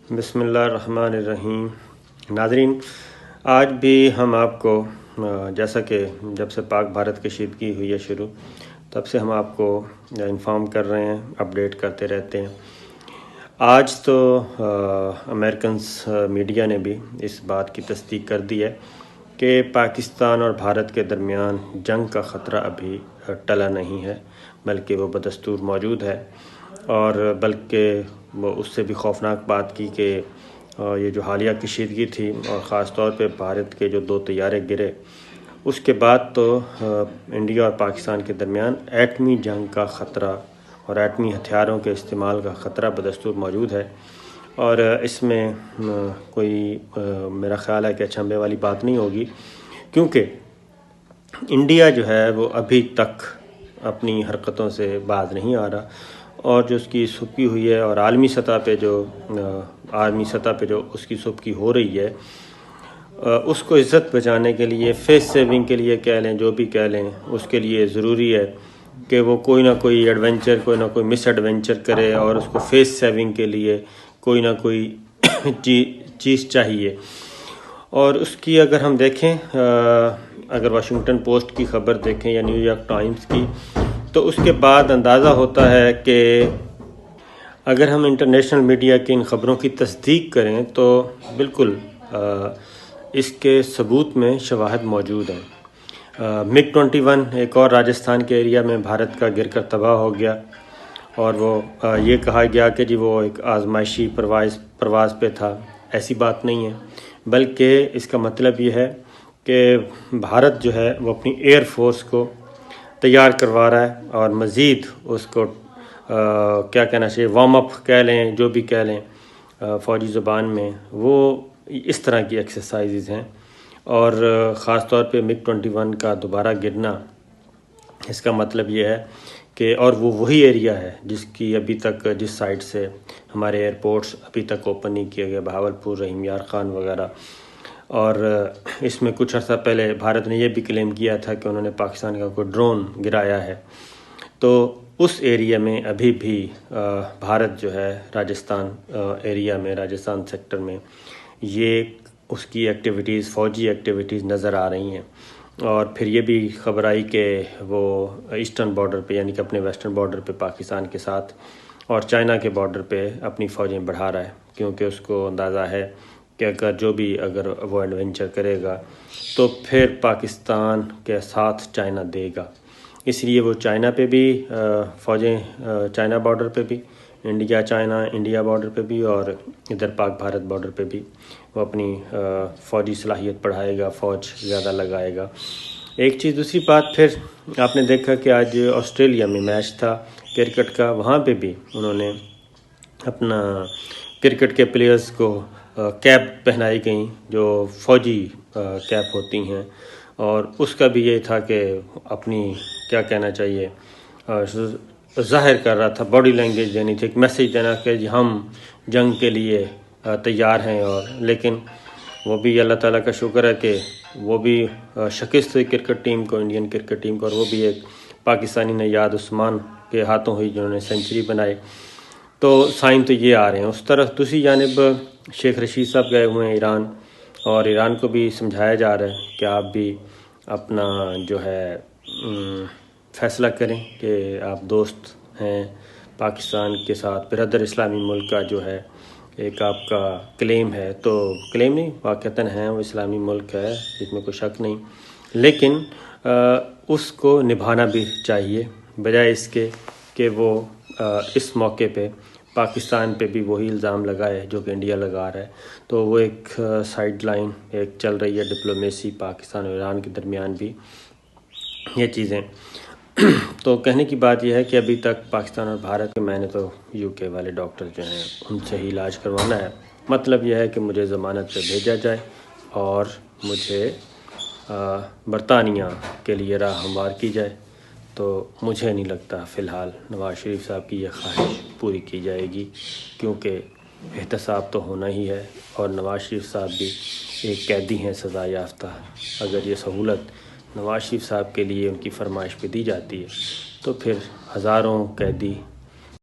بسم اللہ الرحمن الرحیم۔ ناظرین، آج بھی ہم آپ کو جیسا کہ جب سے پاک بھارت کشیدگی ہوئی ہے شروع، تب سے ہم آپ کو انفارم کر رہے ہیں، اپڈیٹ کرتے رہتے ہیں۔ آج تو امریکنز میڈیا نے بھی اس بات کی تصدیق کر دی ہے کہ پاکستان اور بھارت کے درمیان جنگ کا خطرہ ابھی ٹلا نہیں ہے، بلکہ وہ بدستور موجود ہے، اور بلکہ وہ اس سے بھی خوفناک بات کی کہ یہ جو حالیہ کشیدگی تھی، اور خاص طور پہ بھارت کے جو 2 طیارے گرے، اس کے بعد تو انڈیا اور پاکستان کے درمیان ایٹمی جنگ کا خطرہ اور ایٹمی ہتھیاروں کے استعمال کا خطرہ بدستور موجود ہے۔ اور اس میں کوئی میرا خیال ہے کہ اچنبھے والی بات نہیں ہوگی، کیونکہ انڈیا جو ہے وہ ابھی تک اپنی حرکتوں سے باز نہیں آ رہا، اور جو اس کی سبکی ہوئی ہے اور عالمی سطح پہ جو اس کی سبکی ہو رہی ہے، اس کو عزت بچانے کے لیے، فیس سیونگ کے لیے کہہ لیں، جو بھی کہہ لیں، اس کے لیے ضروری ہے کہ وہ کوئی نہ کوئی ایڈونچر، کوئی نہ کوئی مس ایڈونچر کرے، اور اس کو فیس سیونگ کے لیے کوئی نہ کوئی چیز چاہیے۔ اور اس کی اگر ہم دیکھیں، اگر واشنگٹن پوسٹ کی خبر دیکھیں یا نیو یارک ٹائمز کی، تو اس کے بعد اندازہ ہوتا ہے کہ اگر ہم انٹرنیشنل میڈیا کی ان خبروں کی تصدیق کریں تو بالکل اس کے ثبوت میں شواہد موجود ہیں۔ MiG-21 ایک اور راجستھان کے ایریا میں بھارت کا گر کر تباہ ہو گیا، اور وہ یہ کہا گیا کہ جی وہ ایک آزمائشی پرواز پہ تھا۔ ایسی بات نہیں ہے، بلکہ اس کا مطلب یہ ہے کہ بھارت جو ہے وہ اپنی ایئر فورس کو تیار کروا رہا ہے، اور مزید اس کو کیا کہنا چاہیے، وارم اپ کہہ لیں، جو بھی کہہ لیں فوجی زبان میں، وہ اس طرح کی ایکسرسائزز ہیں۔ اور خاص طور پہ MiG-21 کا دوبارہ گرنا، اس کا مطلب یہ ہے کہ اور وہ وہی ایریا ہے جس سائٹ سے ہمارے ایئرپورٹس ابھی تک اوپن نہیں کیے گئے، بہاولپور، رحیم یار خان وغیرہ۔ اور اس میں کچھ عرصہ پہلے بھارت نے یہ بھی کلیم کیا تھا کہ انہوں نے پاکستان کا کوئی ڈرون گرایا ہے۔ تو اس ایریا میں ابھی بھی بھارت جو ہے راجستھان ایریا میں، راجستھان سیکٹر میں، یہ اس کی ایکٹیویٹیز، فوجی ایکٹیویٹیز نظر آ رہی ہیں۔ اور پھر یہ بھی خبر آئی کہ وہ ایسٹرن بارڈر پہ، یعنی کہ اپنے ویسٹرن بارڈر پہ پاکستان کے ساتھ اور چائنا کے بارڈر پہ اپنی فوجیں بڑھا رہا ہے، کیونکہ اس کو اندازہ ہے کہ اگر وہ ایڈونچر کرے گا تو پھر پاکستان کے ساتھ چائنا دے گا۔ اس لیے وہ چائنا پہ بھی فوجیں، چائنا بارڈر پہ بھی، انڈیا بارڈر پہ بھی، اور ادھر پاک بھارت بارڈر پہ بھی وہ اپنی فوجی صلاحیت بڑھائے گا، فوج زیادہ لگائے گا۔ ایک چیز، دوسری بات، پھر آپ نے دیکھا کہ آج آسٹریلیا میں میچ تھا کرکٹ کا، وہاں پہ بھی انہوں نے اپنا کرکٹ کے پلیئرز کو کیپ پہنائی گئیں جو فوجی کیپ ہوتی ہیں، اور اس کا بھی یہ تھا کہ اپنی کیا کہنا چاہیے، ظاہر کر رہا تھا، باڈی لینگویج دینی تھی، ایک میسیج دینا کہ جی ہم جنگ کے لیے تیار ہیں۔ اور لیکن وہ بھی اللہ تعالیٰ کا شکر ہے کہ وہ بھی شکست ہوئی کرکٹ ٹیم کو، انڈین کرکٹ ٹیم کو، اور وہ بھی ایک پاکستانی نژاد عثمان کے ہاتھوں ہوئی جنہوں نے سینچری بنائی۔ تو سائن تو یہ آ رہے ہیں۔ اس طرح دوسری جانب شیخ رشید صاحب گئے ہوئے ہیں ایران، اور ایران کو بھی سمجھایا جا رہا ہے کہ آپ بھی اپنا جو ہے فیصلہ کریں کہ آپ دوست ہیں پاکستان کے ساتھ، برادر اسلامی ملک کا جو ہے ایک آپ کا کلیم ہے، تو کلیم نہیں، واقعتاً ہے، وہ اسلامی ملک ہے، جس میں کوئی شک نہیں، لیکن اس کو نبھانا بھی چاہیے، بجائے اس کے کہ وہ اس موقع پہ پاکستان پہ بھی وہی الزام لگائے جو کہ انڈیا لگا رہا ہے۔ تو وہ ایک سائیڈ لائن ایک چل رہی ہے ڈپلومیسی پاکستان اور ایران کے درمیان بھی یہ چیزیں۔ تو کہنے کی بات یہ ہے کہ ابھی تک پاکستان اور بھارت کے، میں نے تو UK والے ڈاکٹر جو ہیں ان سے ہی علاج کروانا ہے، مطلب یہ ہے کہ مجھے ضمانت پہ بھیجا جائے اور مجھے برطانیہ کے لیے راہ ہموار کی جائے۔ تو مجھے نہیں لگتا فی الحال نواز شریف صاحب کی یہ خواہش پوری کی جائے گی، کیونکہ احتساب تو ہونا ہی ہے، اور نواز شریف صاحب بھی ایک قیدی ہیں سزا یافتہ۔ اگر یہ سہولت نواز شریف صاحب کے لیے ان کی فرمائش پہ دی جاتی ہے تو پھر ہزاروں قیدی